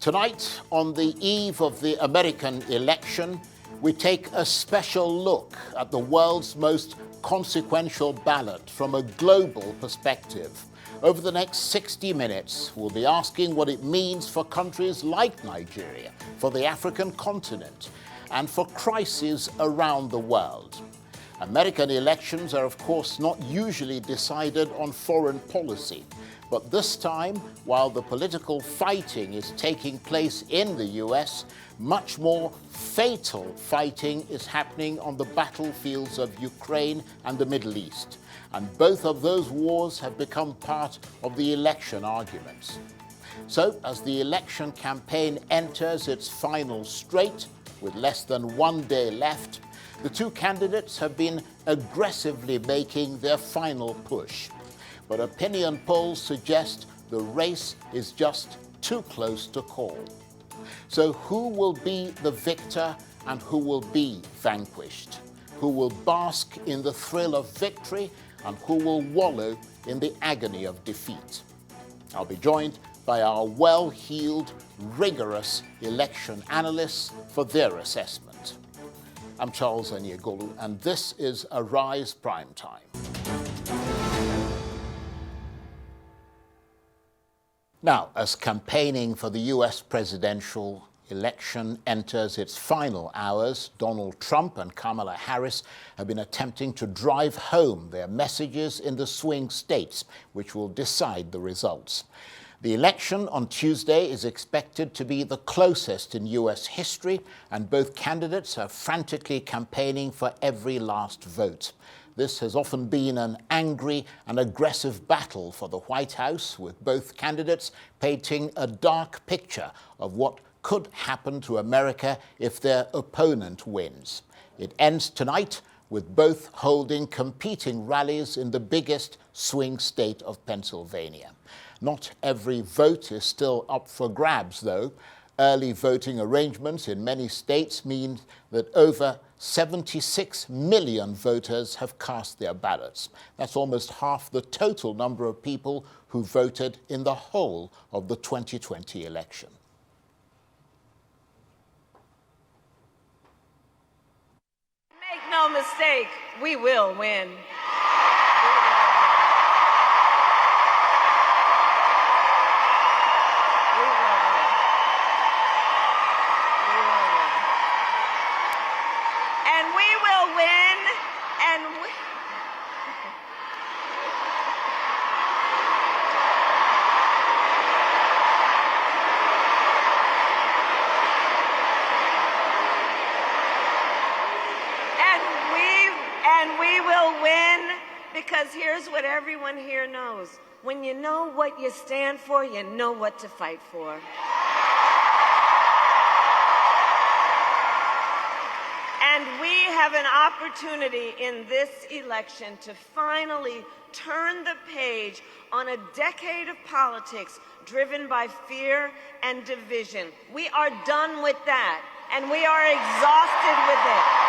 Tonight, on the eve of the American election, we take a special look at the world's most consequential ballot from a global perspective. Over the next 60 minutes, we'll be asking what it means for countries like Nigeria, for the African continent, and for crises around the world. American elections are, of course, not usually decided on foreign policy. But this time, while the political fighting is taking place in the US, much more fatal fighting is happening on the battlefields of Ukraine and the Middle East. And both of those wars have become part of the election arguments. So, as the election campaign enters its final straight, with less than 1 day left, the two candidates have been aggressively making their final push. But opinion polls suggest the race is just too close to call. So who will be the victor and who will be vanquished? Who will bask in the thrill of victory and who will wallow in the agony of defeat? I'll be joined by our well-heeled, rigorous election analysts for their assessment. I'm Charles Aniegolu, and this is Arise Prime Time. Now, as campaigning for the US presidential election enters its final hours, Donald Trump and Kamala Harris have been attempting to drive home their messages in the swing states, which will decide the results. The election on Tuesday is expected to be the closest in US history, and both candidates are frantically campaigning for every last vote. This has often been an angry and aggressive battle for the White House, with both candidates painting a dark picture of what could happen to America if their opponent wins. It ends tonight with both holding competing rallies in the biggest swing state of Pennsylvania. Not every vote is still up for grabs, though. Early voting arrangements in many states mean that over 76 million voters have cast their ballots. That's almost half the total number of people who voted in the whole of the 2020 election. Make no mistake, we will win. Because here's what everyone here knows. When you know what you stand for, you know what to fight for. And we have an opportunity in this election to finally turn the page on a decade of politics driven by fear and division. We are done with that, and we are exhausted with it.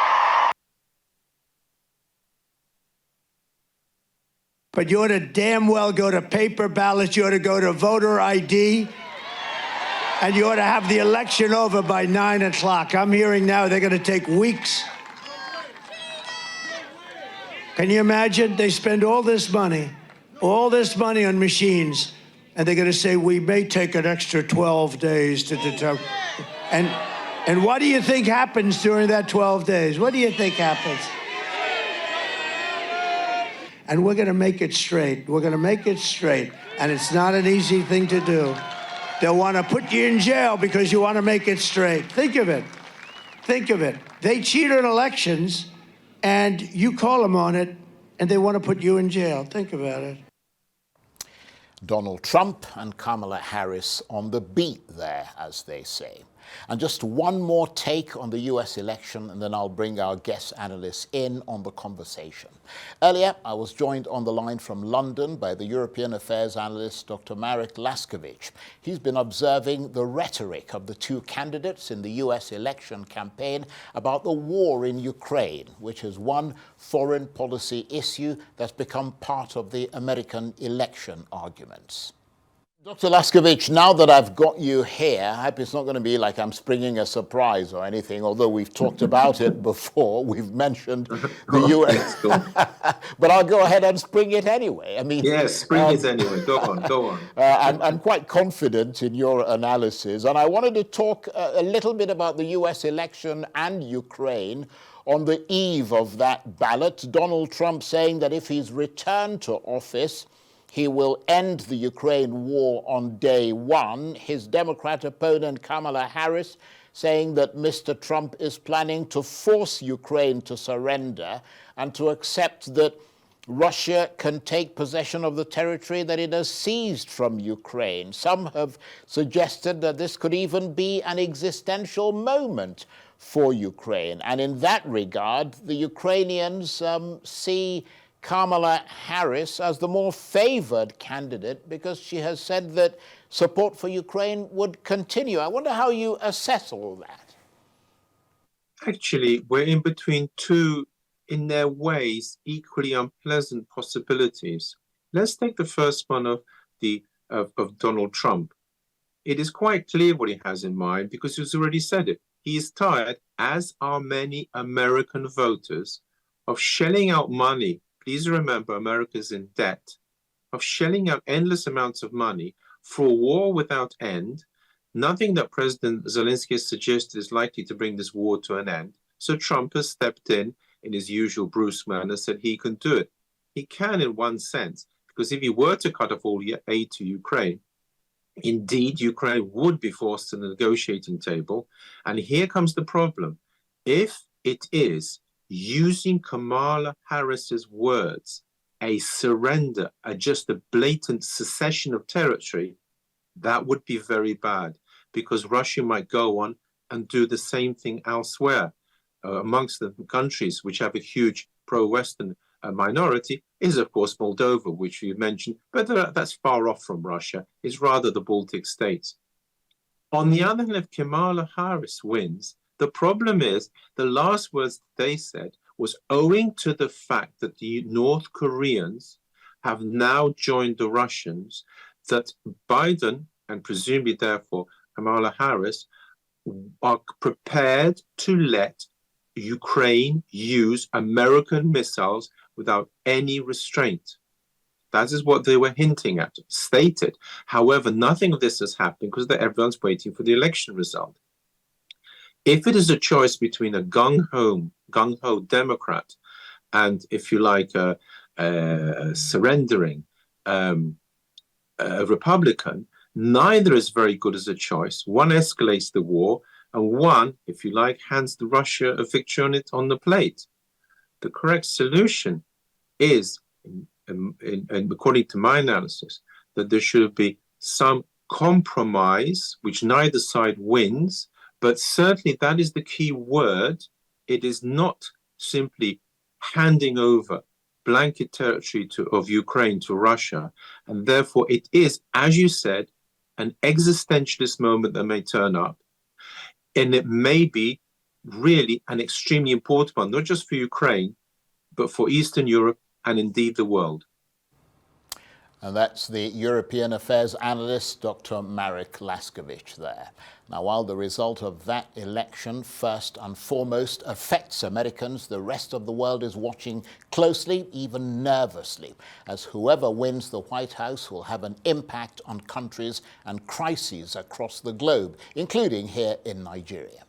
But you ought to damn well go to paper ballots, you ought to go to voter ID, and you ought to have the election over by 9 o'clock. I'm hearing now they're going to take weeks. Can you imagine? They spend all this money on machines, and they're going to say, we may take an extra 12 days to determine. And what do you think happens during that 12 days? What do you think happens? And we're going to make it straight. We're going to make it straight. And it's not an easy thing to do. They'll want to put you in jail because you want to make it straight. Think of it. Think of it. They cheated elections, and you call them on it, and they want to put you in jail. Think about it. Donald Trump and Kamala Harris on the beat there, as they say. And just one more take on the US election, and then I'll bring our guest analysts in on the conversation. Earlier, I was joined on the line from London by the European Affairs analyst, Dr. Marek Laskovic. He's been observing the rhetoric of the two candidates in the US election campaign about the war in Ukraine, which is one foreign policy issue that's become part of the American election arguments. Dr. Laskovich, now that I've got you here, I hope it's not going to be like I'm springing a surprise or anything, although we've talked about it before. We've mentioned the US. But I'll go ahead and spring it anyway. I mean, yes, spring it anyway. Go on. I'm quite confident in your analysis, and I wanted to talk a little bit about the US election and Ukraine on the eve of that ballot. Donald Trump saying that if he's returned to office, he will end the Ukraine war on day one. His Democrat opponent, Kamala Harris, saying that Mr. Trump is planning to force Ukraine to surrender and to accept that Russia can take possession of the territory that it has seized from Ukraine. Some have suggested that this could even be an existential moment for Ukraine. And in that regard, the Ukrainians see Kamala Harris as the more favored candidate because she has said that support for Ukraine would continue. I wonder how you assess all that. Actually, we're in between two, in their ways, equally unpleasant possibilities. Let's take the first one of Donald Trump. It is quite clear what he has in mind because he's already said it. He is tired, as are many American voters, of shelling out money. Please remember, America's in debt, of shelling out endless amounts of money for a war without end. Nothing that President Zelensky has suggested is likely to bring this war to an end. So Trump has stepped in his usual Bruce manner, said he can do it. He can in one sense, because if he were to cut off all aid to Ukraine, indeed, Ukraine would be forced to the negotiating table. And here comes the problem. If it is, using Kamala Harris's words, a surrender, just a blatant secession of territory, that would be very bad because Russia might go on and do the same thing elsewhere. Amongst the countries which have a huge pro-Western minority is, of course, Moldova, which you mentioned, but that's far off from Russia. It's rather the Baltic states. On the other hand, if Kamala Harris wins, the problem is the last words they said was owing to the fact that the North Koreans have now joined the Russians, that Biden, and presumably therefore Kamala Harris, are prepared to let Ukraine use American missiles without any restraint. That is what they were hinting at, stated. However, nothing of this has happened because everyone's waiting for the election result. If it is a choice between a gung-ho Democrat and, if you like, a surrendering a Republican, neither is very good as a choice. One escalates the war, and one, if you like, hands Russia a victory on the plate. The correct solution is, according to my analysis, that there should be some compromise, which neither side wins, but certainly that is the key word. It is not simply handing over blanket territory of Ukraine to Russia, and therefore it is, as you said, an existentialist moment that may turn up. And it may be really an extremely important one, not just for Ukraine, but for Eastern Europe and indeed the world. And that's the European Affairs analyst, Dr. Marek Laskovich there. Now, while the result of that election, first and foremost, affects Americans, the rest of the world is watching closely, even nervously, as whoever wins the White House will have an impact on countries and crises across the globe, including here in Nigeria.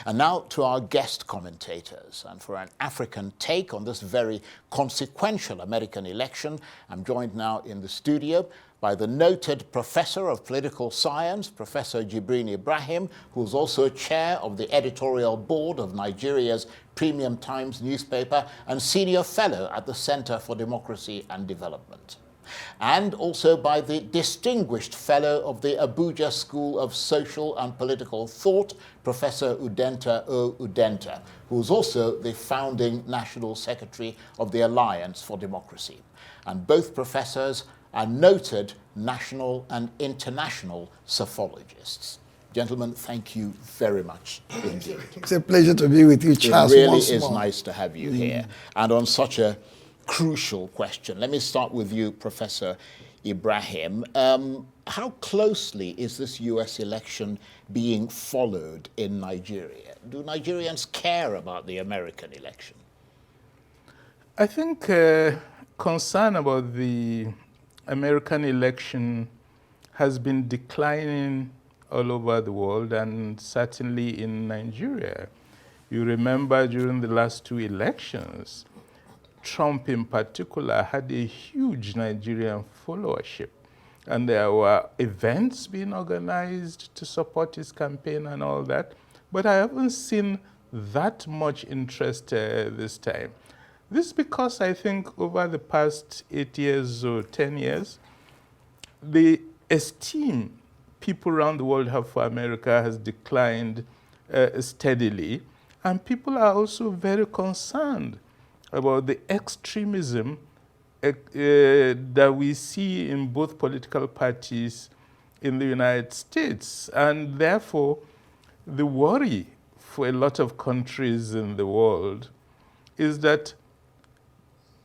And now to our guest commentators. And for an African take on this very consequential American election, I'm joined now in the studio by the noted professor of political science, Professor Ibrahim, who's also chair of the editorial board of Nigeria's Premium Times newspaper and senior fellow at the Center for Democracy and Development. And also by the distinguished fellow of the Abuja School of Social and Political Thought, Professor Udenta Udenta, who's also the founding National Secretary of the Alliance for Democracy. And both professors are noted national and international psephologists. Gentlemen, thank you very much indeed. It's a pleasure to be with you, Charles. It really is nice to have you here. And on such a crucial question. Let me start with you, Professor Ibrahim. How closely is this US election being followed in Nigeria? Do Nigerians care about the American election? I think concern about the American election has been declining all over the world, and certainly in Nigeria. You remember during the last two elections, Trump in particular had a huge Nigerian followership. And there were events being organized to support his campaign and all that. But I haven't seen that much interest this time. This is because I think over the past 8 years or 10 years, the esteem people around the world have for America has declined steadily. And people are also very concerned about the extremism that we see in both political parties in the United States. And therefore, the worry for a lot of countries in the world is that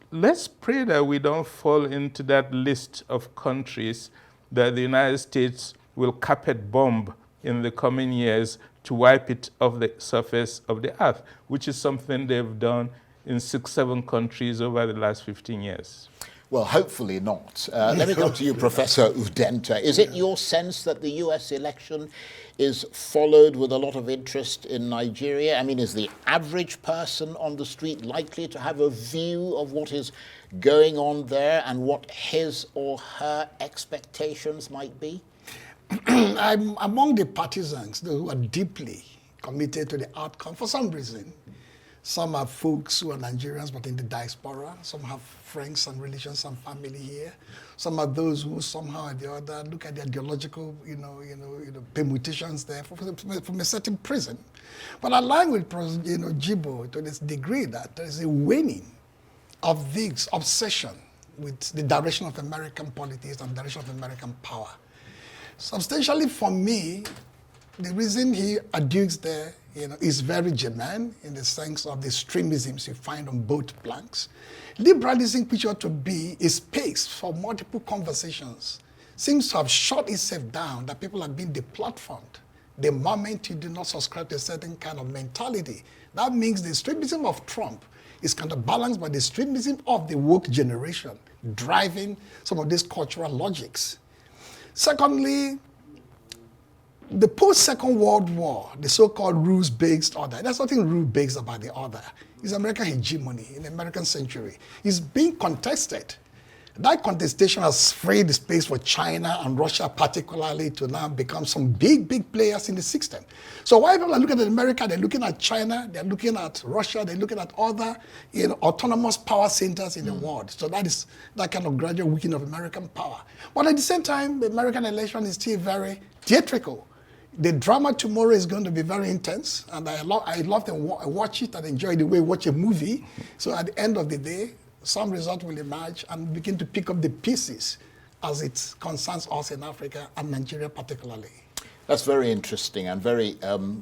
let's pray that we don't fall into that list of countries that the United States will carpet bomb in the coming years to wipe it off the surface of the earth, which is something they've done in 6, 7 countries over the last 15 years. Well, hopefully not. Let me come to you, Professor Udenta. Is it your sense that the US election is followed with a lot of interest in Nigeria? I mean, is the average person on the street likely to have a view of what is going on there and what his or her expectations might be? I'm among the partisans, those who are deeply committed to the outcome for some reason. Some are folks who are Nigerians but in the diaspora. Some have friends and relations and family here. Some are those who somehow or the other look at the ideological, permutations there from a certain prison. But I align with Jibo to this degree that there is a waning of this obsession with the direction of American politics and direction of American power. Substantially for me, the reason he adduces there is very germane in the sense of the extremisms you find on both flanks. Liberalism, which ought to be a space for multiple conversations, seems to have shut itself down, that people have been deplatformed. The moment you do not subscribe to a certain kind of mentality, that means the extremism of Trump is counterbalanced by the extremism of the woke generation, driving some of these cultural logics. Secondly, the post-Second World War, the so-called rules-based order, there's nothing rule-based about the order. It's American hegemony in the American century. It's being contested. That contestation has freed the space for China and Russia particularly to now become some big, big players in the system. So while people are looking at America, they're looking at China, they're looking at Russia, they're looking at other autonomous power centers in the world. So that is that kind of gradual weakening of American power. But at the same time, the American election is still very theatrical. The drama tomorrow is going to be very intense, and I love to watch it and enjoy the way we watch a movie. So at the end of the day, some result will emerge and begin to pick up the pieces as it concerns us in Africa and Nigeria particularly. That's very interesting and very,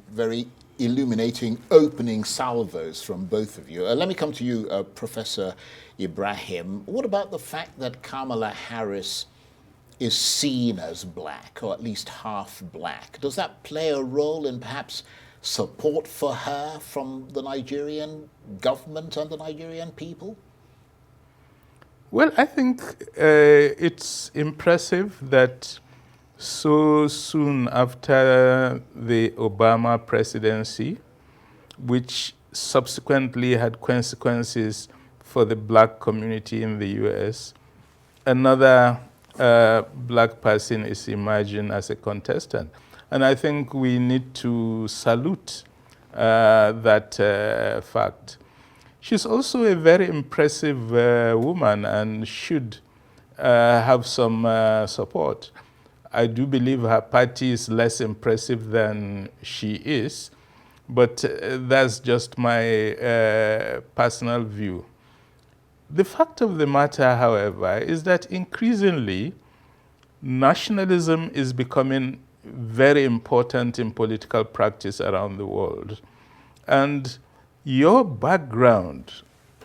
very illuminating opening salvos from both of you. Let me come to you, Professor Ibrahim. What about the fact that Kamala Harris is seen as black, or at least half black? Does that play a role in perhaps support for her from the Nigerian government and the Nigerian people? Well, I think it's impressive that so soon after the Obama presidency, which subsequently had consequences for the black community in the US, another black person is emerging as a contestant. And I think we need to salute that fact. She's also a very impressive woman and should have some support. I do believe her party is less impressive than she is, but that's just my personal view. The fact of the matter, however, is that increasingly nationalism is becoming very important in political practice around the world. And your background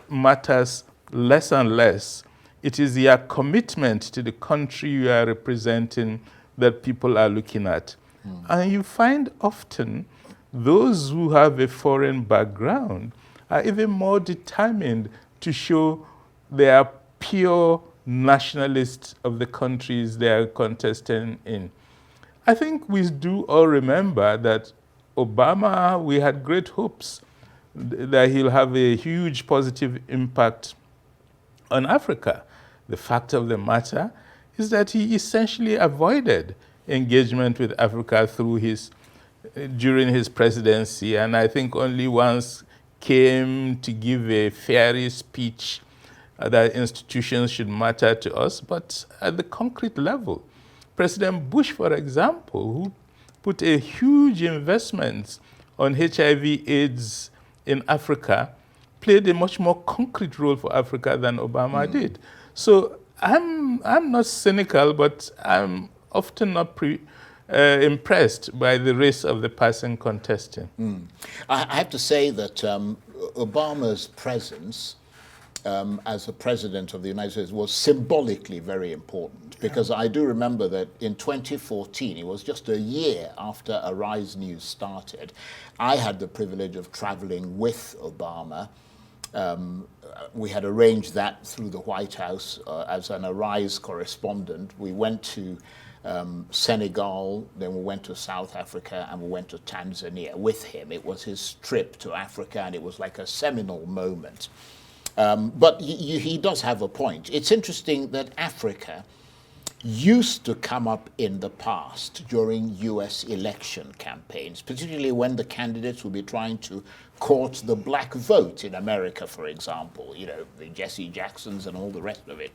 matters less and less. It is your commitment to the country you are representing that people are looking at. And you find often those who have a foreign background are even more determined to show they are pure nationalists of the countries they are contesting in. I think we do all remember that Obama, we had great hopes that he'll have a huge positive impact on Africa. The fact of the matter is that he essentially avoided engagement with Africa during his presidency, and I think only once came to give a fairy speech that institutions should matter to us, but at the concrete level. President Bush, for example, who put a huge investment on HIV/AIDS in Africa, played a much more concrete role for Africa than Obama did. So I'm not cynical, but I'm often not impressed by the race of the person contesting. I have to say that Obama's presence as a president of the United States was symbolically very important, because I do remember that in 2014, it was just a year after Arise News started, I had the privilege of traveling with Obama. We had arranged that through the White House as an Arise correspondent. We went to Senegal, then we went to South Africa, and we went to Tanzania with him. It was his trip to Africa, and it was like a seminal moment. But he does have a point. It's interesting that Africa used to come up in the past during US election campaigns, particularly when the candidates would be trying to court the black vote in America, for example, you know, the Jesse Jacksons and all the rest of it.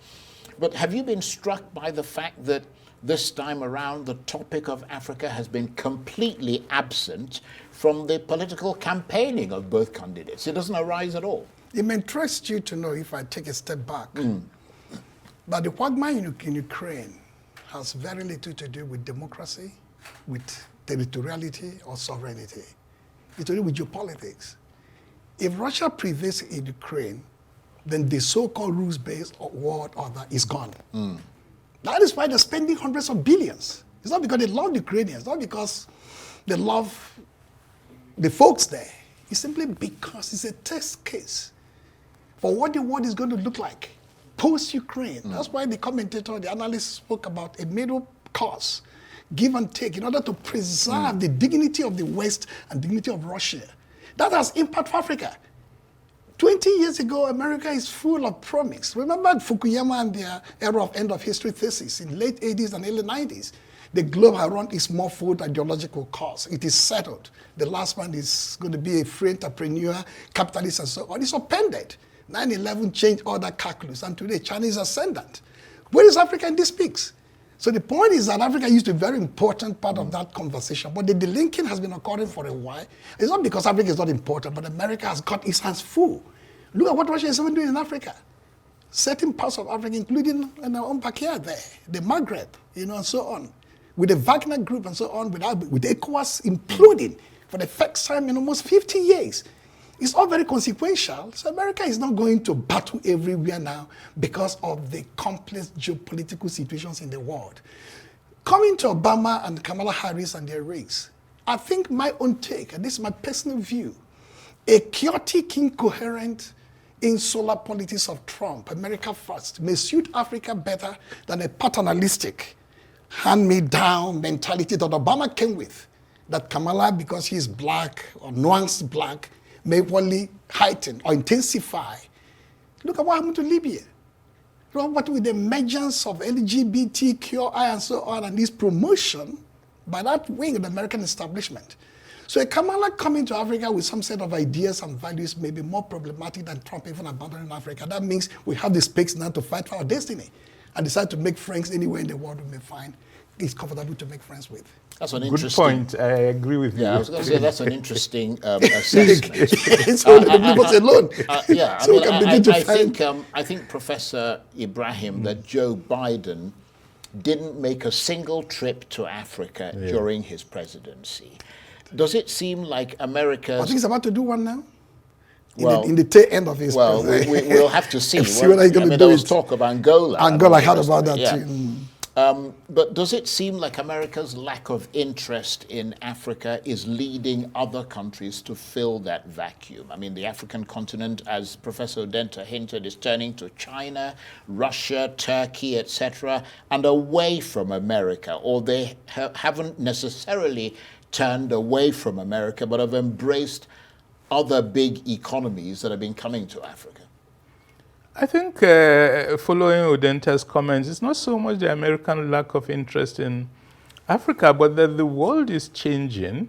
But have you been struck by the fact that this time around the topic of Africa has been completely absent from the political campaigning of both candidates? It doesn't arise at all. It may interest you to know, if I take a step back, that the quagmire in Ukraine has very little to do with democracy, with territoriality or sovereignty. It's to do with geopolitics. If Russia prevails in Ukraine, then the so-called rules-based world order is gone. That is why they're spending hundreds of billions. It's not because they love the Ukrainians, it's not because they love the folks there. It's simply because it's a test case for what the world is going to look like post-Ukraine. That's why the commentator, the analyst spoke about a middle course, give and take, in order to preserve the dignity of the West and dignity of Russia. That has impact for Africa. 20 years ago, America is full of promise. Remember Fukuyama and their era of end of history thesis in late 80s and early 90s. The globe had run its morphoed ideological course. It is settled. The last one is going to be a free entrepreneur, capitalist, and so on. It's upended. 9/11 changed all that calculus, and today China is ascendant. Where is Africa in this mix? So the point is that Africa used to be a very important part of that conversation, but the delinking has been occurring for a while. It's not because Africa is not important, but America has got its hands full. Look at what Russia is even doing in Africa. Certain parts of Africa, including our own backyard there, the Maghreb, you know, and so on. With the Wagner Group and so on, with ECOWAS imploding for the first time in almost 50 years. It's all very consequential. So America is not going to battle everywhere now because of the complex geopolitical situations in the world. Coming to Obama and Kamala Harris and their race, I think my own take, and this is my personal view, a chaotic, incoherent, insular politics of Trump, America first, may suit Africa better than a paternalistic, hand-me-down mentality that Obama came with, that Kamala, because he's black or nuanced black, may only heighten or intensify. Look at what happened to Libya. Look at what with the emergence of LGBTQI and so on, and this promotion by that wing of the American establishment. So a Kamala coming to Africa with some set of ideas and values may be more problematic than Trump even abandoning Africa. That means we have the space now to fight for our destiny and decide to make friends anywhere in the world we may find it's comfortable to make friends with. That's an Good interesting point. I agree with you. Yeah, I was going to say that's an interesting assessment. So leave us alone. Yeah, So we can begin to find. I think Professor Ibrahim, that Joe Biden didn't make a single trip to Africa during his presidency. Does it seem like America's... I think he's about to do one now. Well, in the tail end of his Well, we'll have to see. See what he's going to do. There was talk of Angola. Angola, I heard about that yeah. too. But does it seem like America's lack of interest in Africa is leading other countries to fill that vacuum? I mean, the African continent, as Professor Udenta hinted, is turning to China, Russia, Turkey, etc., and away from America, or they haven't necessarily turned away from America, but have embraced other big economies that have been coming to Africa. I think following Udenta's comments, it's not so much the American lack of interest in Africa, but that the world is changing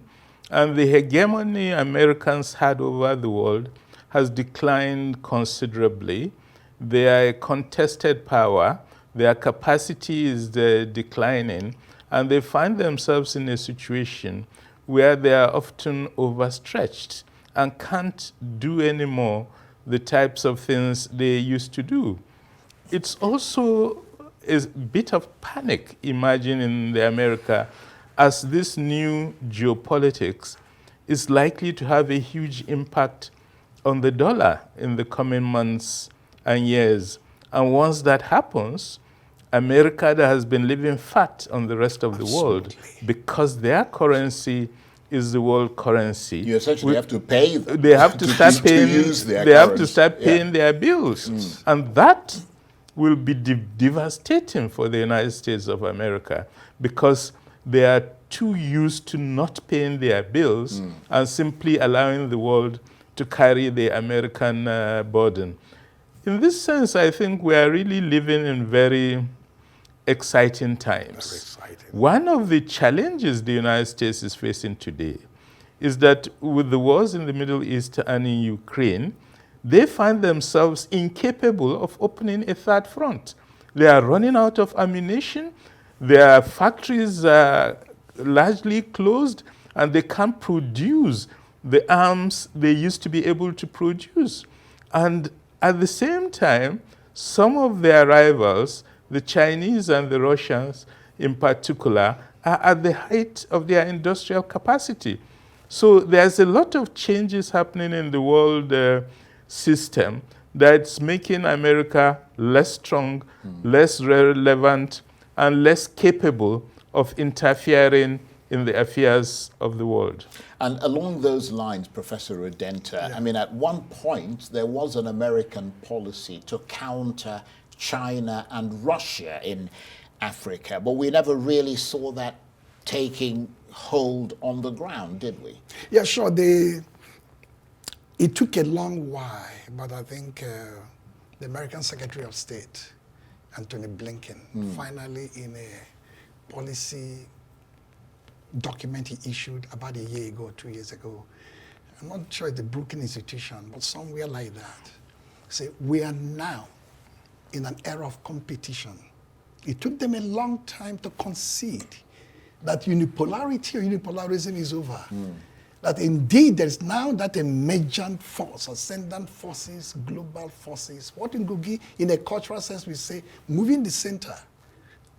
and the hegemony Americans had over the world has declined considerably. They are a contested power, their capacity is declining, and they find themselves in a situation where they are often overstretched and can't do anymore the types of things they used to do. It's also a bit of panic, imagine, in the America, as this new geopolitics is likely to have a huge impact on the dollar in the coming months and years. And once that happens, America that has been living fat on the rest of the world because their currency is the world currency. You essentially have to pay them. They have to start paying. They have to start paying their bills, and that will be devastating for the United States of America because they are too used to not paying their bills and simply allowing the world to carry the American burden. In this sense, I think we are really living in very exciting times. One of the challenges the United States is facing today is that with the wars in the Middle East and in Ukraine, they find themselves incapable of opening a third front. They are running out of ammunition, their factories are largely closed, and they can't produce the arms they used to be able to produce. And at the same time, some of their rivals, the Chinese and the Russians in particular, are at the height of their industrial capacity. So there's a lot of changes happening in the world system that's making America less strong, less relevant, and less capable of interfering in the affairs of the world. And along those lines, Professor Udenta, I mean, at one point, there was an American policy to counter China and Russia in Africa, but we never really saw that taking hold on the ground, did we? Yeah, sure. It took a long while, but I think the American Secretary of State, Antony Blinken, finally in a policy document he issued about a year ago, 2 years ago, I'm not sure it's the Brookings Institution, but somewhere like that, say, we are now in an era of competition. It took them a long time to concede that unipolarity or unipolarism is over. That indeed there's now that emergent force, ascendant forces, global forces. What in Gugi, in a cultural sense, we say, moving the center,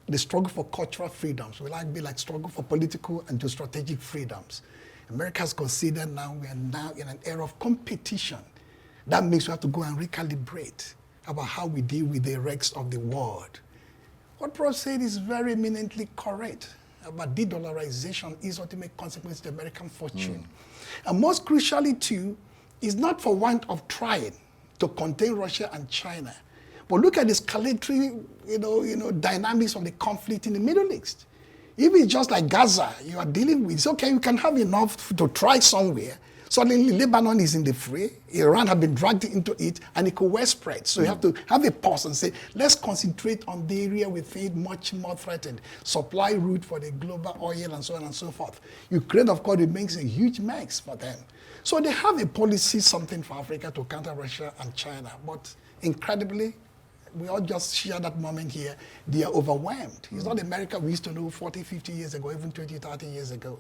the struggle for cultural freedoms will be like struggle for political and strategic freedoms. America has considered now we are now in an era of competition. That means we have to go and recalibrate about how we deal with the rest of the world. What Prof said is very eminently correct about de-dollarization is ultimate consequence of the American fortune. And most crucially too, is not for want of trying to contain Russia and China, but look at the escalatory dynamics of the conflict in the Middle East. If it's just like Gaza you are dealing with, it's okay, you can have enough to try somewhere. Suddenly Lebanon is in the fray, Iran have been dragged into it, and it could well spread. So you have to have a pause and say, let's concentrate on the area we think much more threatened. Supply route for the global oil and so on and so forth. Ukraine, of course, remains a huge mess for them. So they have a policy, something for Africa to counter Russia and China. But incredibly, we all just share that moment here, they are overwhelmed. It's not America we used to know 40, 50 years ago, even 20, 30 years ago.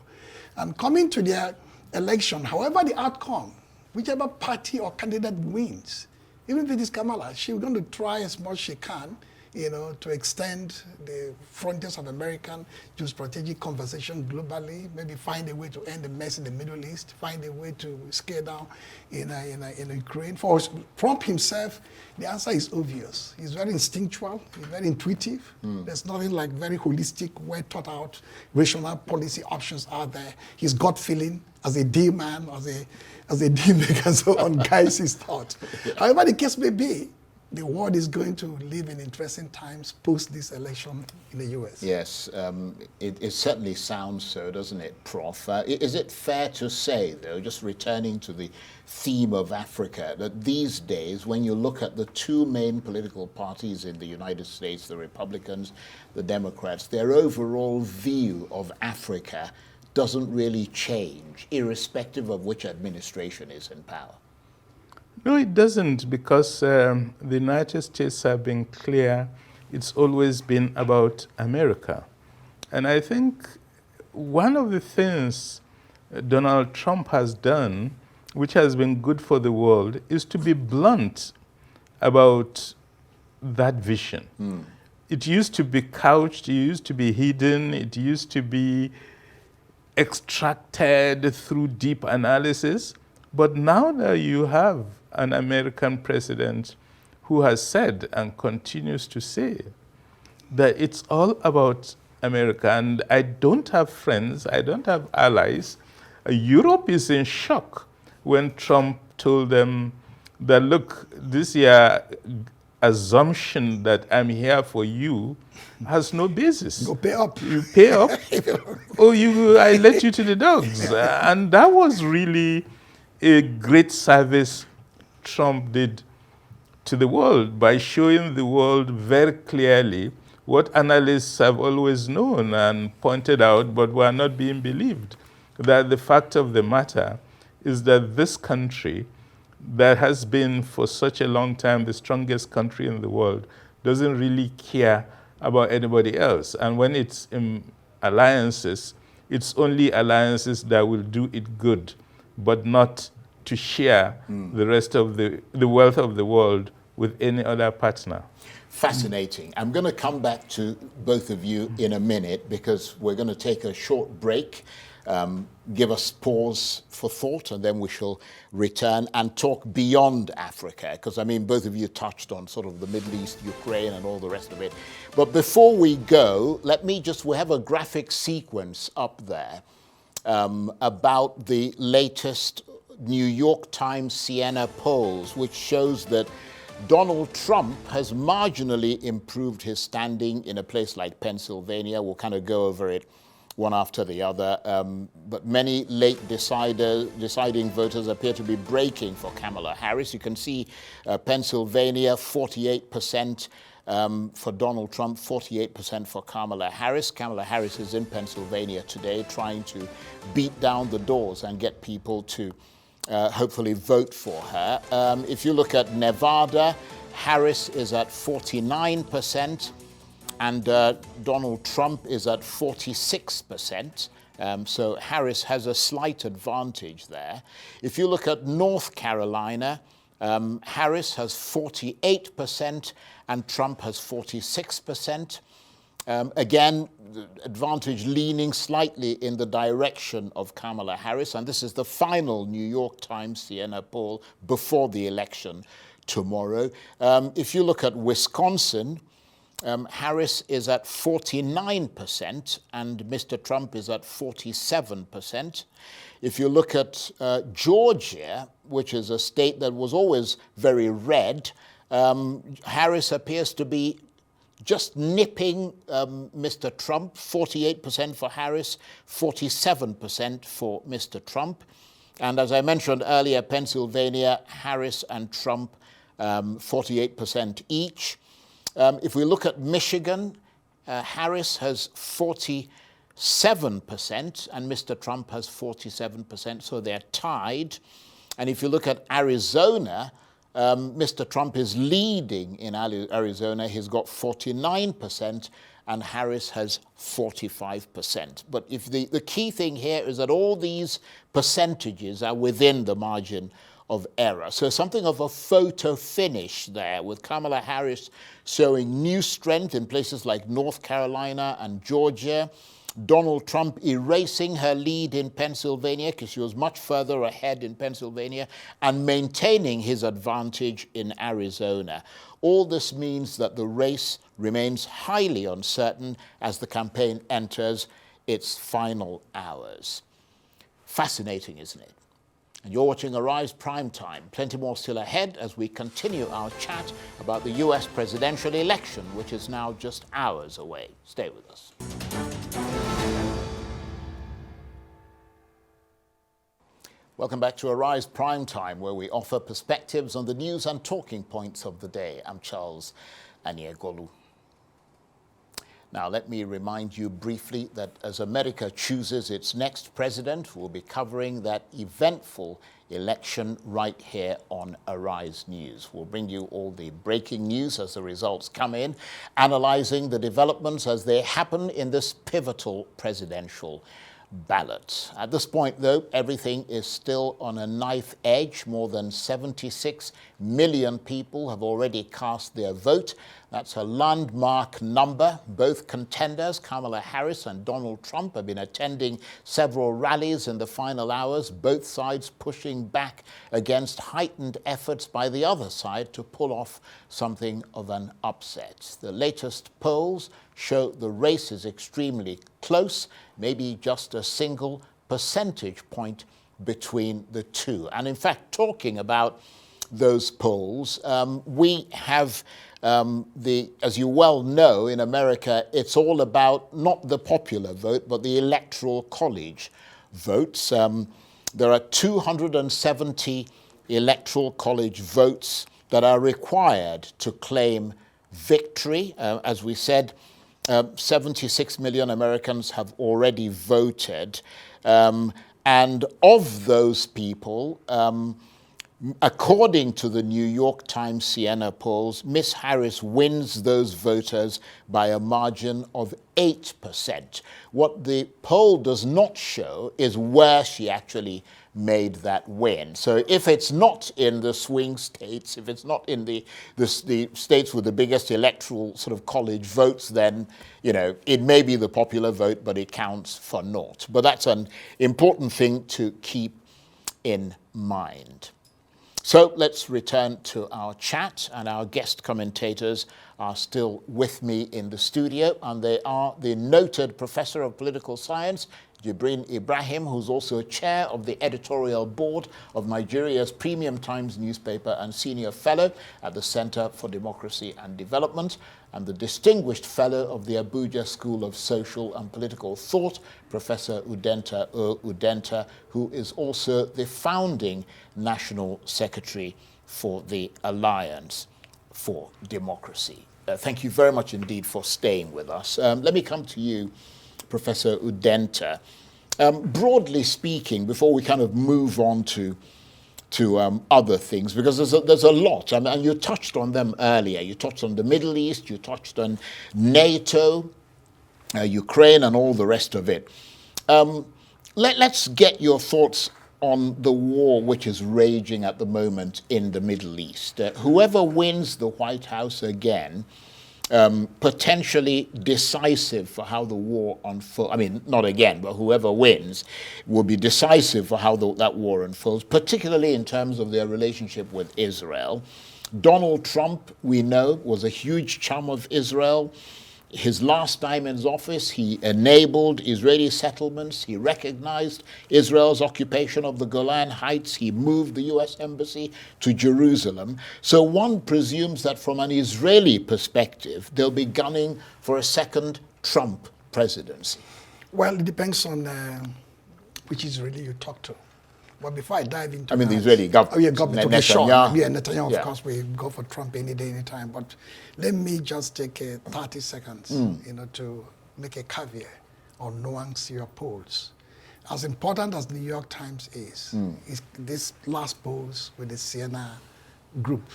And coming to their election, however the outcome, whichever party or candidate wins, even if it is Kamala, she's going to try as much as she can, to extend the frontiers of American geostrategic conversation globally, maybe find a way to end the mess in the Middle East, find a way to scale down in Ukraine. For Trump himself, the answer is obvious. He's very instinctual, he's very intuitive. There's nothing like very holistic, well thought out, rational policy options out there. His gut feeling as a deal man, as a deal maker, so on guides his thought. However the case may be, the world is going to live in interesting times post this election in the US. Yes, it certainly sounds so, doesn't it, Prof? Is it fair to say, though, just returning to the theme of Africa, that these days, when you look at the two main political parties in the United States, the Republicans, the Democrats, their overall view of Africa doesn't really change, irrespective of which administration is in power? No, it doesn't, because the United States have been clear it's always been about America. And I think one of the things Donald Trump has done, which has been good for the world, is to be blunt about that vision. It used to be couched, it used to be hidden, it used to be extracted through deep analysis. But now that you have an American president who has said and continues to say that it's all about America, and I don't have friends, I don't have allies. Europe is in shock when Trump told them that, look, this year assumption that I'm here for you has no basis. Go pay up. You pay up, or I let you to the dogs. And that was really a great service Trump did to the world by showing the world very clearly what analysts have always known and pointed out, but were not being believed, that the fact of the matter is that this country, that has been for such a long time the strongest country in the world, doesn't really care about anybody else. And when it's in alliances, it's only alliances that will do it good, but not to share the rest of the wealth of the world with any other partner. Fascinating. I'm going to come back to both of you in a minute, because we're going to take a short break, give us pause for thought, and then we shall return and talk beyond Africa, because I mean both of you touched on sort of the Middle East, Ukraine and all the rest of it. But before we go, we have a graphic sequence up there about the latest New York Times Siena polls, which shows that Donald Trump has marginally improved his standing in a place like Pennsylvania. We'll kind of go over it one after the other. But many late deciding voters appear to be breaking for Kamala Harris. You can see Pennsylvania, 48% for Donald Trump, 48% for Kamala Harris. Kamala Harris is in Pennsylvania today trying to beat down the doors and get people to hopefully vote for her. If you look at Nevada, Harris is at 49%, and Donald Trump is at 46%. So Harris has a slight advantage there. If you look at North Carolina, Harris has 48% and Trump has 46%. Again, the advantage leaning slightly in the direction of Kamala Harris, and this is the final New York Times Siena poll before the election tomorrow. If you look at Wisconsin, Harris is at 49% and Mr. Trump is at 47%. If you look at Georgia, which is a state that was always very red, Harris appears to be just nipping Mr. Trump, 48% for Harris, 47% for Mr. Trump. And as I mentioned earlier, Pennsylvania, Harris and Trump, 48% each. If we look at Michigan, Harris has 47% and Mr. Trump has 47%, so they're tied. And if you look at Arizona, Mr. Trump is leading in Arizona. He's got 49% and Harris has 45%. But if the key thing here is that all these percentages are within the margin of error. So something of a photo finish there, with Kamala Harris showing new strength in places like North Carolina and Georgia. Donald Trump erasing her lead in Pennsylvania, because she was much further ahead in Pennsylvania, and maintaining his advantage in Arizona. All this means that the race remains highly uncertain as the campaign enters its final hours. Fascinating, isn't it? And you're watching Arise Primetime. Plenty more still ahead as we continue our chat about the US presidential election, which is now just hours away. Stay with us. Welcome back to Arise Primetime, where we offer perspectives on the news and talking points of the day. I'm Charles Aniegolu. Now, let me remind you briefly that as America chooses its next president, we'll be covering that eventful election right here on Arise News. We'll bring you all the breaking news as the results come in, analyzing the developments as they happen in this pivotal presidential ballot. At this point, though, everything is still on a knife edge. More than 76 million people have already cast their vote. That's a landmark number. Both contenders, Kamala Harris and Donald Trump, have been attending several rallies in the final hours, both sides pushing back against heightened efforts by the other side to pull off something of an upset. The latest polls show the race is extremely close, maybe just a single percentage point between the two. And in fact, talking about those polls, we have as you well know, in America, it's all about not the popular vote, but the electoral college votes. There are 270 electoral college votes that are required to claim victory. As we said, 76 million Americans have already voted. And of those people, according to the New York Times Siena polls, Ms. Harris wins those voters by a margin of 8%. What the poll does not show is where she actually made that win. So if it's not in the swing states, if it's not in the states with the biggest electoral sort of college votes, then, you know, it may be the popular vote, but it counts for naught. But that's an important thing to keep in mind. So let's return to our chat, and our guest commentators are still with me in the studio, and they are the noted professor of political science, Ibrahim, who's also chair of the editorial board of Nigeria's Premium Times newspaper and senior fellow at the Center for Democracy and Development, and the distinguished fellow of the Abuja School of Social and Political Thought, Professor Udenta Udenta, who is also the founding national secretary for the Alliance for Democracy. Thank you very much indeed for staying with us. Let me come to you, Professor Udenta. Broadly speaking, before we kind of move on to other things, because there's a lot, and you touched on them earlier. You touched on the Middle East, you touched on NATO, Ukraine, and all the rest of it. Let's get your thoughts on the war which is raging at the moment in the Middle East. Whoever wins the White House again, potentially decisive for how the war unfolds. I mean, not again, but whoever wins will be decisive for how that war unfolds, particularly in terms of their relationship with Israel. Donald Trump, we know, was a huge chum of Israel. His last time in his office, he enabled Israeli settlements. He recognized Israel's occupation of the Golan Heights. He moved the U.S. embassy to Jerusalem. So one presumes that from an Israeli perspective, they'll be gunning for a second Trump presidency. Well, it depends on which Israeli you talk to. But before I dive into the Israeli government. Oh, yeah, government, okay, sure. Yeah, Netanyahu, Yeah. of course, we go for Trump any day, any time. But let me just take 30 seconds, to make a caveat or nuance your polls. As important as the New York Times is this last polls with the Siena group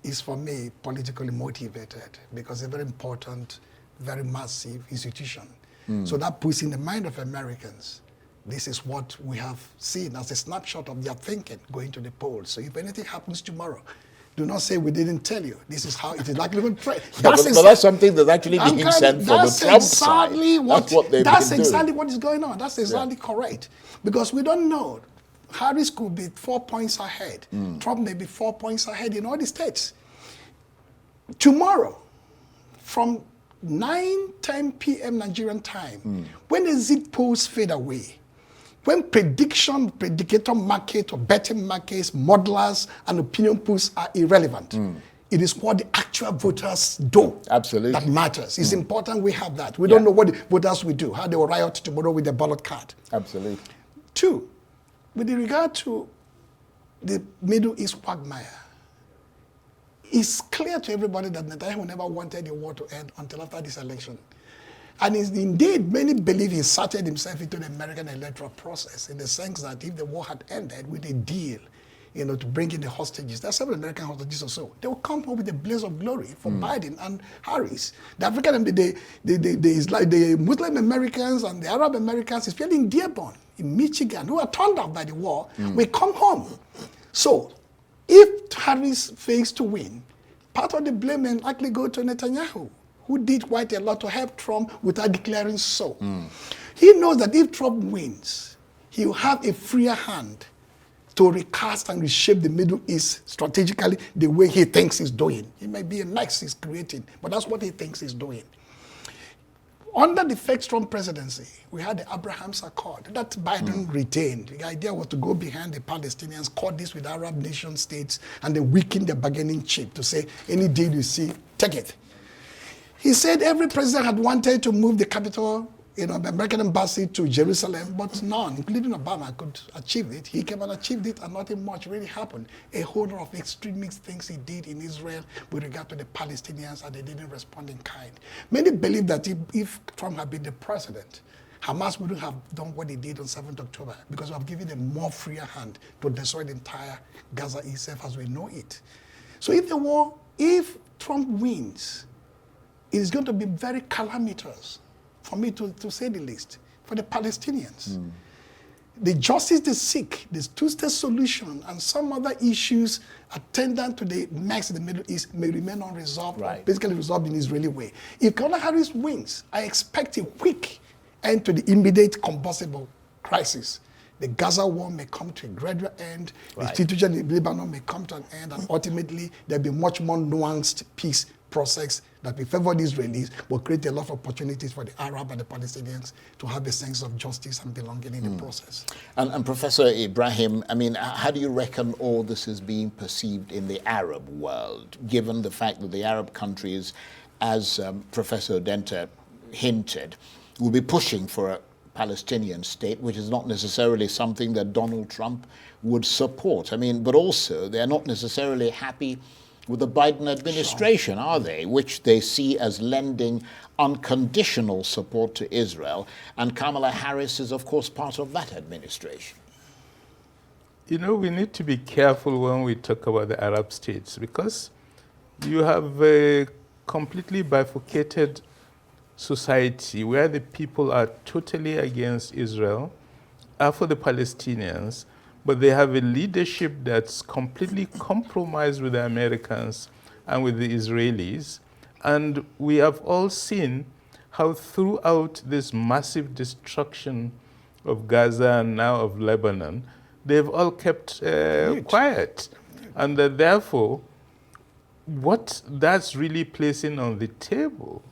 is, for me, politically motivated, because it's a very important, very massive institution. So that puts in the mind of Americans This is what we have seen as a snapshot of their thinking going to the polls. So if anything happens tomorrow, do not say we didn't tell you. This is how it is likely going to trade. But that's something that's actually being said from the Trump side. That's what they've been doing. That's exactly what is going on. That's exactly correct. Because we don't know. Harris could be 4 points ahead. Trump may be 4 points ahead in all the states. Tomorrow, from 9:10 p.m. Nigerian time, when the exit polls fade away, when predicator market or betting markets, modelers, and opinion polls are irrelevant, it is what the actual voters do that matters. It's important we have that. We don't know what the voters will do, how they will riot tomorrow with the ballot card. Absolutely. Two, with regard to the Middle East quagmire, it's clear to everybody that Netanyahu never wanted the war to end until after this election. And indeed, many believe he inserted himself into the American electoral process in the sense that if the war had ended with a deal, to bring in the hostages, there are several American hostages or so, they will come home with a blaze of glory for Biden and Harris. The African and the Muslim Americans and the Arab Americans, especially in Dearborn, in Michigan, who are turned off by the war, will come home. So, if Harris fails to win, part of the blame may likely go to Netanyahu, who did quite a lot to help Trump without declaring so. He knows that if Trump wins, he will have a freer hand to recast and reshape the Middle East strategically the way he thinks he's doing. It might be a mess he's creating, but that's what he thinks he's doing. Under the fake Trump presidency, we had the Abraham's Accord that Biden retained. The idea was to go behind the Palestinians, cut this with Arab nation states, and then weaken their bargaining chip to say, any deal you see, take it. He said every president had wanted to move the capital, the American embassy to Jerusalem, but none, including Obama, could achieve it. He came and achieved it, and nothing much really happened. A whole lot of extremist things he did in Israel with regard to the Palestinians, and they didn't respond in kind. Many believe that if Trump had been the president, Hamas wouldn't have done what they did on 7th October because we have given them more freer hand to destroy the entire Gaza itself as we know it. So if Trump wins, it is going to be very calamitous, for me to say the least, for the Palestinians. The justice they seek, this two-state solution, and some other issues attendant to the mess in the Middle East may remain unresolved, or basically resolved in the Israeli way. If Kamala Harris wins, I expect a quick end to the immediate combustible crisis. The Gaza war may come to a gradual end, the situation in Lebanon may come to an end, and ultimately there'll be much more nuanced peace process that will favor the Israelis, will create a lot of opportunities for the Arab and the Palestinians to have a sense of justice and belonging in the process. And Professor Ibrahim, I mean, how do you reckon all this is being perceived in the Arab world, given the fact that the Arab countries, as Professor Udenta hinted, will be pushing for a Palestinian state, which is not necessarily something that Donald Trump would support. I mean, but also they're not necessarily happy with the Biden administration, are they? Which they see as lending unconditional support to Israel. And Kamala Harris is, of course, part of that administration. We need to be careful when we talk about the Arab states, because you have a completely bifurcated society where the people are totally against Israel, are for the Palestinians, but they have a leadership that's completely compromised with the Americans and with the Israelis. And we have all seen how throughout this massive destruction of Gaza and now of Lebanon, they've all kept quiet. And that therefore, what that's really placing on the table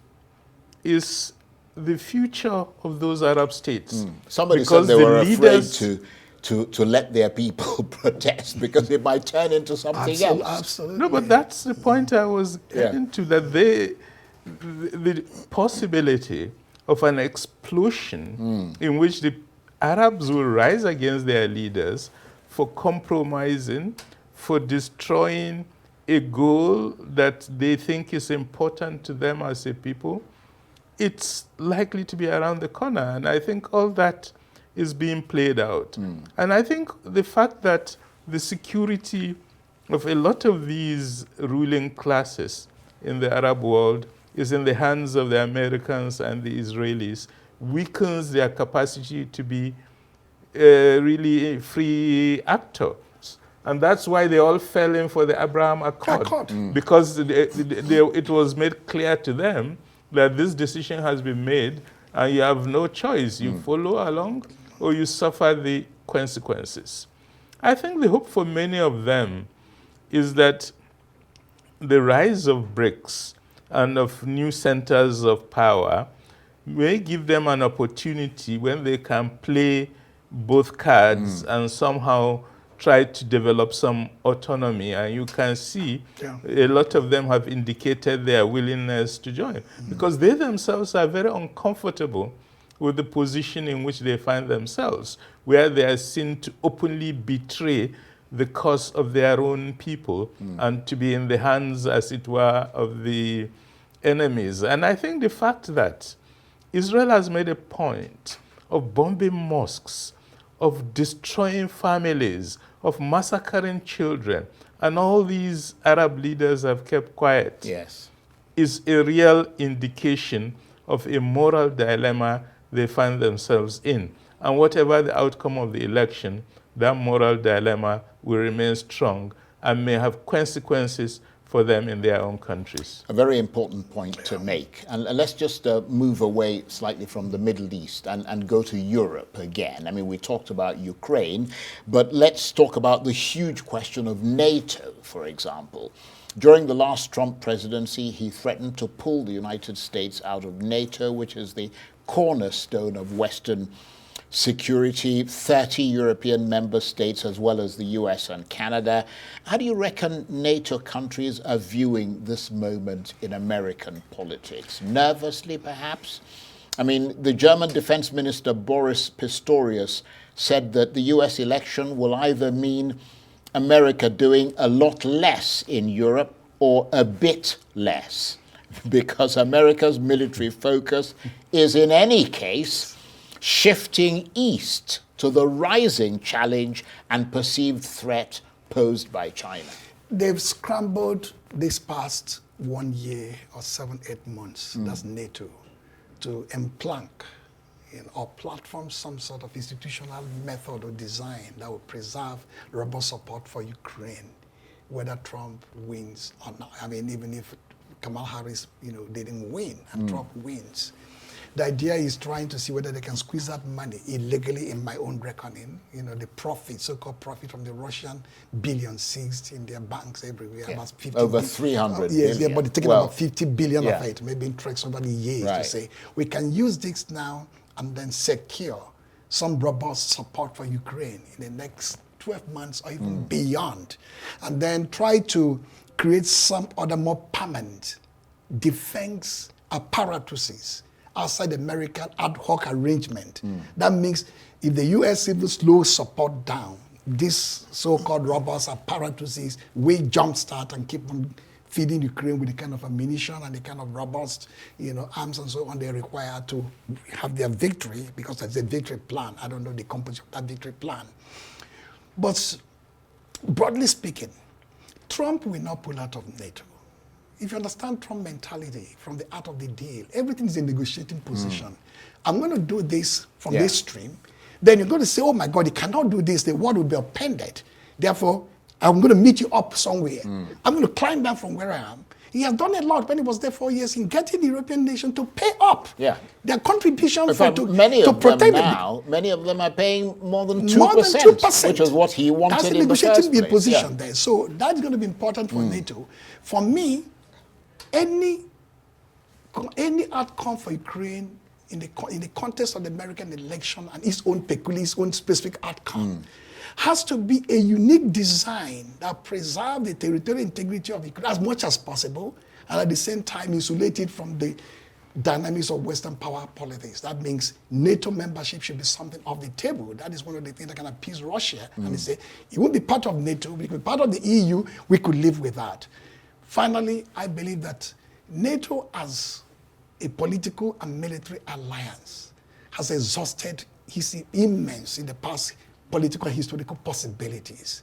is the future of those Arab states. Somebody said they were afraid to let their people protest because it might turn into something else. Absolutely. No, but that's the point I was getting to, that the possibility of an explosion in which the Arabs will rise against their leaders for compromising, for destroying a goal that they think is important to them as a people, it's likely to be around the corner. And I think all that is being played out. And I think the fact that the security of a lot of these ruling classes in the Arab world is in the hands of the Americans and the Israelis weakens their capacity to be really free actors. And that's why they all fell in for the Abraham Accord. Because it was made clear to them that this decision has been made and you have no choice. You follow along or you suffer the consequences. I think the hope for many of them is that the rise of BRICS and of new centers of power may give them an opportunity when they can play both cards and somehow try to develop some autonomy. And you can see a lot of them have indicated their willingness to join because they themselves are very uncomfortable with the position in which they find themselves, where they are seen to openly betray the cause of their own people and to be in the hands, as it were, of the enemies. And I think the fact that Israel has made a point of bombing mosques, of destroying families, of massacring children, and all these Arab leaders have kept quiet, is a real indication of a moral dilemma they find themselves in. And whatever the outcome of the election, that moral dilemma will remain strong and may have consequences for them in their own countries. A very important point to make. And let's just move away slightly from the Middle East and go to Europe again. I mean, we talked about Ukraine, but let's talk about the huge question of NATO, for example. During the last Trump presidency, he threatened to pull the United States out of NATO, which is the cornerstone of Western security, 30 European member states as well as the US and Canada. How do you reckon NATO countries are viewing this moment in American politics? Nervously, perhaps? I mean, the German Defense Minister Boris Pistorius said that the US election will either mean America doing a lot less in Europe or a bit less, because America's military focus is in any case shifting east to the rising challenge and perceived threat posed by China. They've scrambled this past 1 year or 7-8 months, that's NATO, to implant or platform some sort of institutional method or design that will preserve robust support for Ukraine, whether Trump wins or not. I mean, even if Kamala Harris, didn't win and Trump wins. The idea is trying to see whether they can squeeze that money illegally, in my own reckoning, the profit, so-called profit from the Russian billions seized in their banks everywhere. About 50 over 300 yes, billion. Yeah, but they're taking about 50 billion of it, maybe in tracks over the years Right. to say, we can use this now and then secure some robust support for Ukraine in the next 12 months or even beyond. And then try to create some other more permanent defense apparatuses outside American ad hoc arrangement. That means if the U.S. even slows support down, this so-called robust apparatuses will jumpstart and keep on feeding Ukraine with the kind of ammunition and the kind of robust, arms and so on they require to have their victory, because there's a victory plan. I don't know the composition of that victory plan. But broadly speaking, Trump will not pull out of NATO. If you understand Trump mentality from the art of the deal, everything is a negotiating position. I'm going to do this from this stream. Then you're going to say, oh my God, you cannot do this. The world will be upended. Therefore, I'm going to meet you up somewhere. I'm going to climb down from where I am. He has done a lot when he was there 4 years in getting the European nation to pay up their contribution many to of protect them them. now, many of them are paying more than 2%, More than 2%. which is what he wanted That's in the first place. That's the negotiating position there. So that's going to be important for NATO. For me, any outcome for Ukraine in the context of the American election and its own peculiar, its own specific outcome, has to be a unique design that preserves the territorial integrity of Ukraine as much as possible, and at the same time isolate it from the dynamics of Western power politics. That means NATO membership should be something off the table. That is one of the things that can appease Russia. And they say, it won't be part of NATO, we could be part of the EU, we could live with that. Finally, I believe that NATO as a political and military alliance has exhausted his immense in the past political and historical possibilities.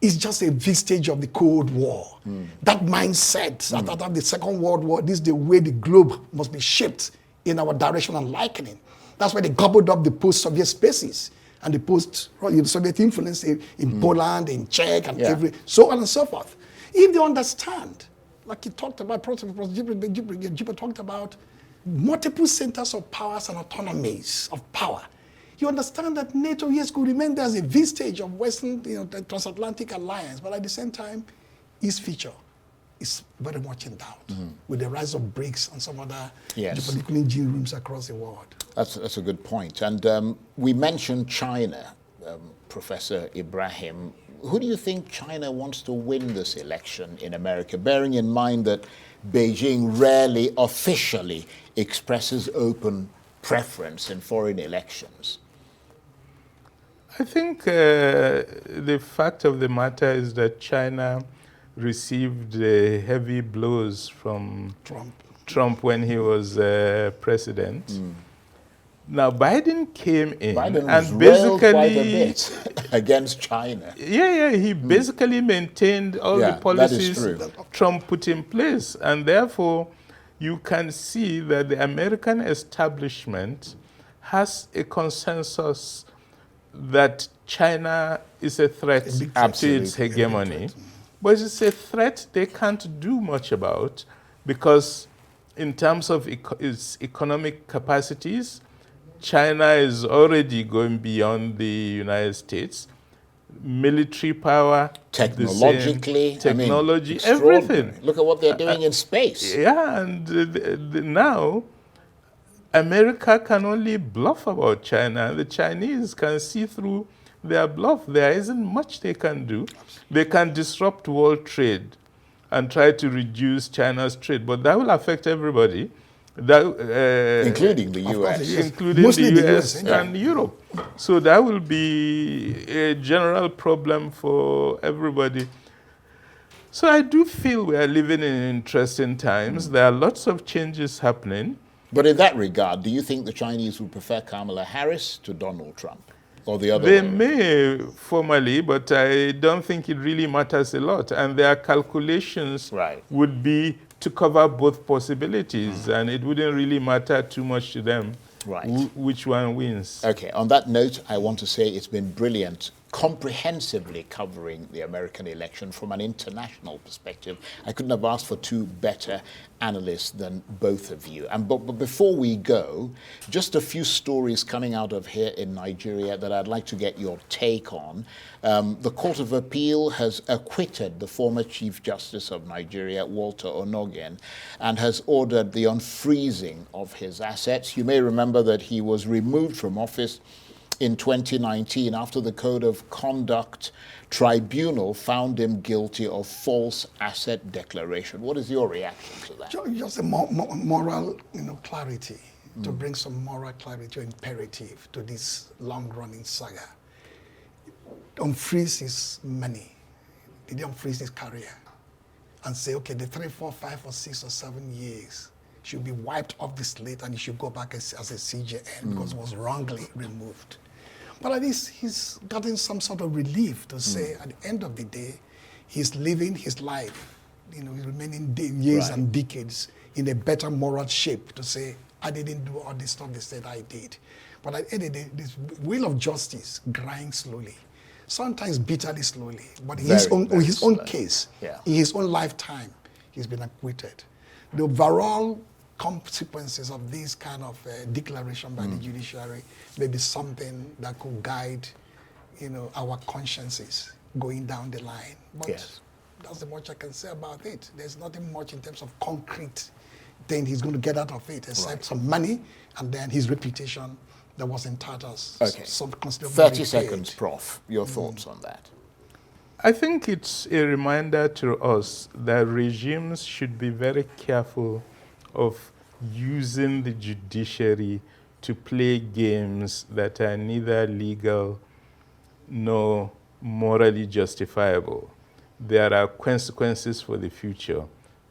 It's just a vestige of the Cold War. That mindset that after the Second World War, this is the way the globe must be shaped in our direction and likening. That's why they gobbled up the post-Soviet spaces. and the post-Soviet influence in Poland, in Czech, and so on and so forth. If they understand, like he talked about, Professor Jibril talked about multiple centers of powers and autonomies of power, you understand that NATO, yes, could remain there as a vestige of Western, the transatlantic alliance, but at the same time, its future is very much in doubt with the rise of BRICS and some other geopolitical engine rooms across the world. That's a good point. And we mentioned China, Professor Ibrahim. Who do you think China wants to win this election in America, bearing in mind that Beijing rarely officially expresses open preference in foreign elections? I think the fact of the matter is that China received heavy blows from Trump when he was president. Now Biden came in and basically quite a bit against China. He basically maintained all the policies that Trump put in place, and therefore you can see that the American establishment has a consensus that China is a threat to its hegemony. But it's a threat they can't do much about, because in terms of its economic capacities, China is already going beyond the United States. Military power, technologically, technology, everything. Look at what they're doing in space. And now America can only bluff about China. The Chinese can see through their bluff. There isn't much they can do. They can disrupt world trade and try to reduce China's trade, but that will affect everybody. Including the US. Including the US and Europe. So that will be a general problem for everybody. So I do feel we are living in interesting times. There are lots of changes happening. But in that regard, do you think the Chinese would prefer Kamala Harris to Donald Trump? Or the other way? They may formally, but I don't think it really matters a lot. And their calculations would be to cover both possibilities, and it wouldn't really matter too much to them which one wins. Okay, on that note, I want to say it's been brilliant comprehensively covering the American election from an international perspective. I couldn't have asked for two better analysts than both of you. But before we go, just a few stories coming out of here in Nigeria that I'd like to get your take on. The Court of Appeal has acquitted the former Chief Justice of Nigeria, Walter Onnoghen, and has ordered the unfreezing of his assets. You may remember that he was removed from office in 2019 after the Code of Conduct Tribunal found him guilty of false asset declaration. What is your reaction to that? Just a moral clarity, to bring some moral clarity or imperative to this long-running saga. Unfreeze his money. Did he unfreeze his career? And say, okay, the 3, 4, 5, or 6 or 7 years should be wiped off the slate and he should go back as a CJN because it was wrongly removed. But at least he's gotten some sort of relief to say at the end of the day, he's living his life, he's remaining years and decades in a better moral shape to say, I didn't do all this stuff they said I did. But at the end of the day, this wheel of justice grinds slowly, sometimes bitterly slowly, but in his own case, in his own lifetime, he's been acquitted. The overall consequences of this kind of declaration by the judiciary may be something that could guide, our consciences going down the line. But that's the much I can say about it. There's nothing much in terms of concrete thing he's going to get out of it, except some money and then his reputation that was in tatters. Okay. 30 seconds, Prof. Your thoughts on that? I think it's a reminder to us that regimes should be very careful of using the judiciary to play games that are neither legal nor morally justifiable. There are consequences for the future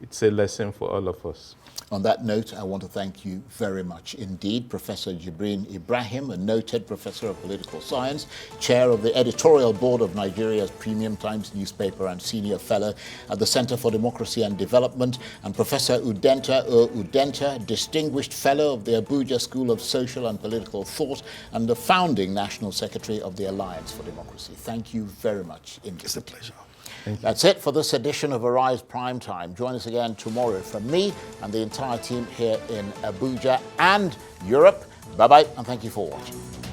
it's a lesson for all of us. On that note, I want to thank you very much indeed, Professor Ibrahim, a noted professor of political science, chair of the editorial board of Nigeria's Premium Times newspaper and senior fellow at the Center for Democracy and Development, and Professor Udenta Udenta, distinguished fellow of the Abuja School of Social and Political Thought and the founding national secretary of the Alliance for Democracy. Thank you very much indeed. It's a pleasure. That's it for this edition of Arise Primetime. Join us again tomorrow from me and the entire team here in Abuja and Europe. Bye-bye, and thank you for watching.